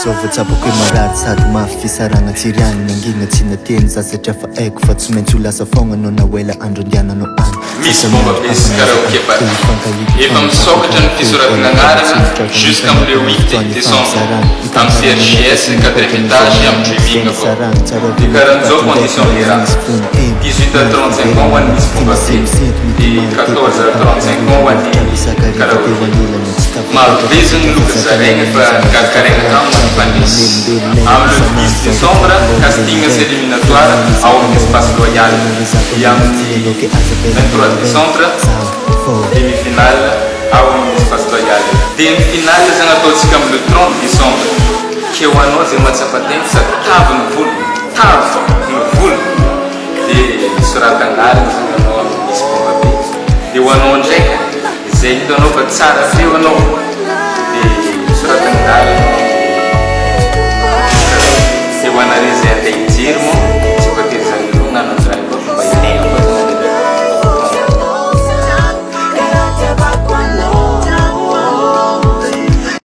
Sovatsapako marary sady mafy fisaragna tsiriany nangina tsy nateny za satria fa aiko fa tsy maintsy ho lasa fogna no nawela andro andiananao any misy bomba besy karaoke ba efa misokatra ny fisoratana anarana jusqu'à le 8 décembre am CRJS 4e étage am dreaming avao de karan'izao condition les raha 18h35 ho an'ny misy bomba be de 14h35 ho an'ny karaoke maroveziny loka zaraigna fa nikarikaraigna tamina fanisy am le 10 décembre casting éliminatoire ao amin'ny espace royal et amin'ny 23 décembre demi-finale ao amin'ny espace royal demi-finale zany ataontsika am le 30 décembre ke ho anao zay matsafateny sady tavy ny volo tavy ny volo de soratanariny zany anao amin'ny misy bomba be de ho anao ndraika zay hitanao fa tsara feo anao